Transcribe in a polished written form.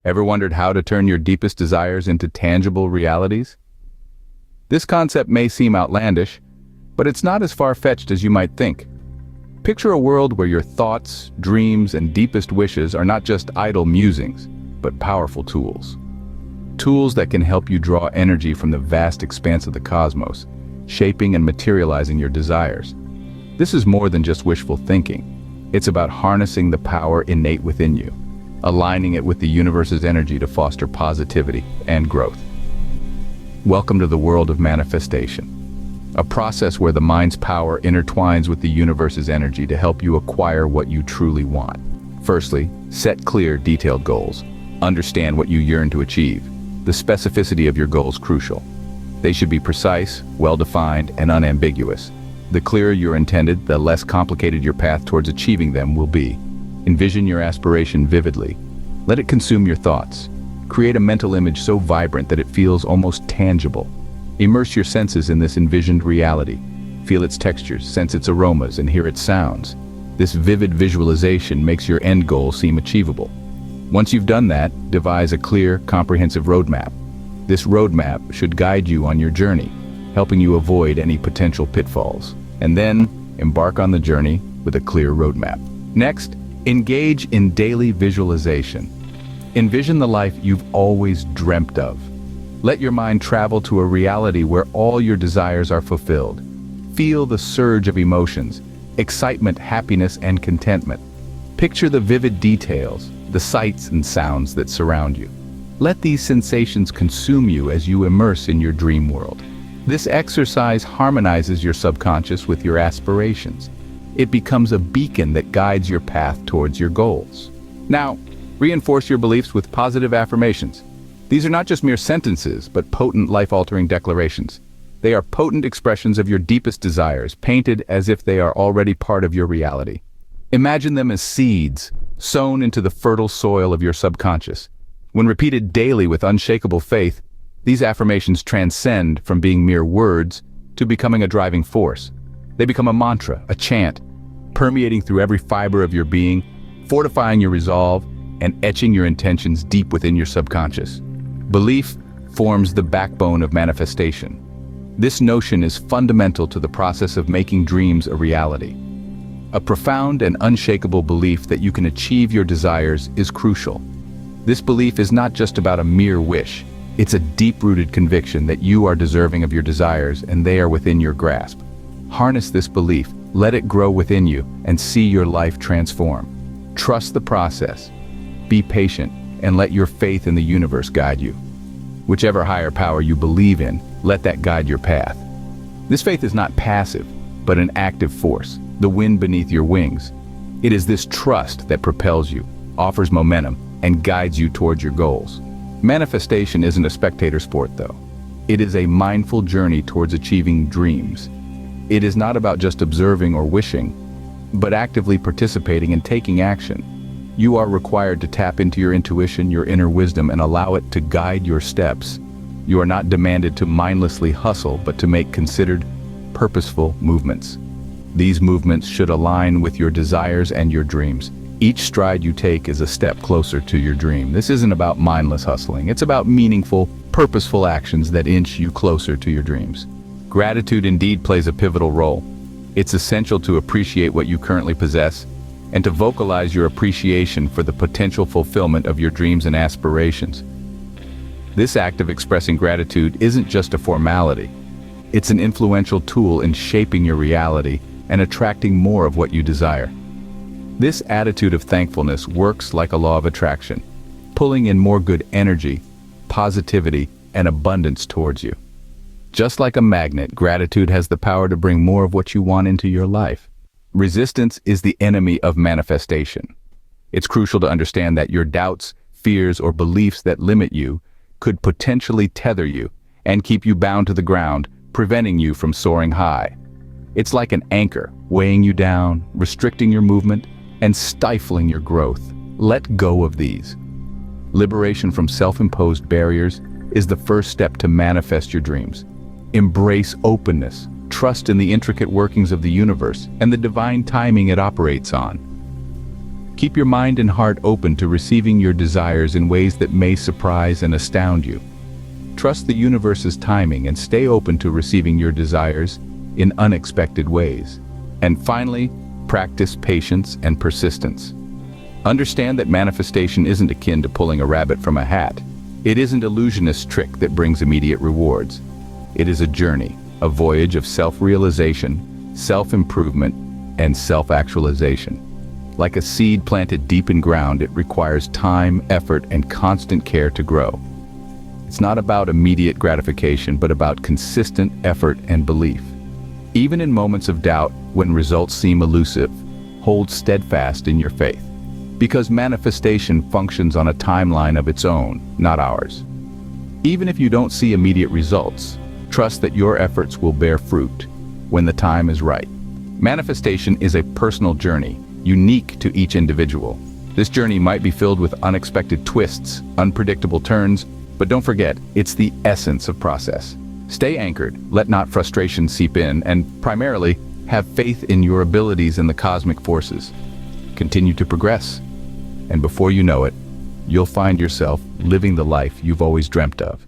Ever wondered how to turn your deepest desires into tangible realities? This concept may seem outlandish, but it's not as far-fetched as you might think. Picture a world where your thoughts, dreams, and deepest wishes are not just idle musings, but powerful tools. Tools that can help you draw energy from the vast expanse of the cosmos, shaping and materializing your desires. This is more than just wishful thinking. It's about harnessing the power innate within you, aligning it with the universe's energy to foster positivity and growth. Welcome to the world of manifestation, a process where the mind's power intertwines with the universe's energy to help you acquire what you truly want. Firstly, set clear, detailed goals. Understand what you yearn to achieve. The specificity of your goals is crucial. They should be precise, well-defined, and unambiguous. The clearer your intended, the less complicated your path towards achieving them will be. Envision your aspiration vividly. Let it consume your thoughts. Create a mental image so vibrant that it feels almost tangible. Immerse your senses in this envisioned reality. Feel its textures, sense its aromas, and hear its sounds. This vivid visualization makes your end goal seem achievable. Once you've done that, devise a clear, comprehensive roadmap. This roadmap should guide you on your journey, helping you avoid any potential pitfalls. And then, embark on the journey with a clear roadmap. Next, engage in daily visualization. Envision the life you've always dreamt of. Let your mind travel to a reality where all your desires are fulfilled. Feel the surge of emotions, excitement, happiness, and contentment. Picture the vivid details, the sights and sounds that surround you. Let these sensations consume you as you immerse in your dream world. This exercise harmonizes your subconscious with your aspirations. It becomes a beacon that guides your path towards your goals. Now, reinforce your beliefs with positive affirmations. These are not just mere sentences, but potent life-altering declarations. They are potent expressions of your deepest desires, painted as if they are already part of your reality. Imagine them as seeds, sown into the fertile soil of your subconscious. When repeated daily with unshakable faith, these affirmations transcend from being mere words to becoming a driving force. They become a mantra, a chant, permeating through every fiber of your being, fortifying your resolve, and etching your intentions deep within your subconscious. Belief forms the backbone of manifestation. This notion is fundamental to the process of making dreams a reality. A profound and unshakable belief that you can achieve your desires is crucial. This belief is not just about a mere wish. It's a deep-rooted conviction that you are deserving of your desires and they are within your grasp. Harness this belief, let it grow within you, and see your life transform. Trust the process. Be patient, and let your faith in the universe guide you. Whichever higher power you believe in, let that guide your path. This faith is not passive, but an active force, the wind beneath your wings. It is this trust that propels you, offers momentum, and guides you towards your goals. Manifestation isn't a spectator sport, though. It is a mindful journey towards achieving dreams. It is not about just observing or wishing, but actively participating and taking action. You are required to tap into your intuition, your inner wisdom, and allow it to guide your steps. You are not demanded to mindlessly hustle, but to make considered, purposeful movements. These movements should align with your desires and your dreams. Each stride you take is a step closer to your dream. This isn't about mindless hustling. It's about meaningful, purposeful actions that inch you closer to your dreams. Gratitude indeed plays a pivotal role. It's essential to appreciate what you currently possess and to vocalize your appreciation for the potential fulfillment of your dreams and aspirations. This act of expressing gratitude isn't just a formality. It's an influential tool in shaping your reality and attracting more of what you desire. This attitude of thankfulness works like a law of attraction, pulling in more good energy, positivity, and abundance towards you. Just like a magnet, gratitude has the power to bring more of what you want into your life. Resistance is the enemy of manifestation. It's crucial to understand that your doubts, fears, or beliefs that limit you could potentially tether you and keep you bound to the ground, preventing you from soaring high. It's like an anchor, weighing you down, restricting your movement, and stifling your growth. Let go of these. Liberation from self-imposed barriers is the first step to manifest your dreams. Embrace openness, trust in the intricate workings of the universe and the divine timing it operates on. Keep your mind and heart open to receiving your desires in ways that may surprise and astound you. Trust the universe's timing and stay open to receiving your desires in unexpected ways. And finally, practice patience and persistence. Understand that manifestation isn't akin to pulling a rabbit from a hat. It isn't an illusionist trick that brings immediate rewards. It is a journey, a voyage of self-realization, self-improvement, and self-actualization. Like a seed planted deep in ground, it requires time, effort, and constant care to grow. It's not about immediate gratification, but about consistent effort and belief. Even in moments of doubt, when results seem elusive, hold steadfast in your faith. Because manifestation functions on a timeline of its own, not ours. Even if you don't see immediate results, trust that your efforts will bear fruit when the time is right. Manifestation is a personal journey, unique to each individual. This journey might be filled with unexpected twists, unpredictable turns, but don't forget, it's the essence of process. Stay anchored, let not frustration seep in, and primarily, have faith in your abilities and the cosmic forces. Continue to progress, and before you know it, you'll find yourself living the life you've always dreamt of.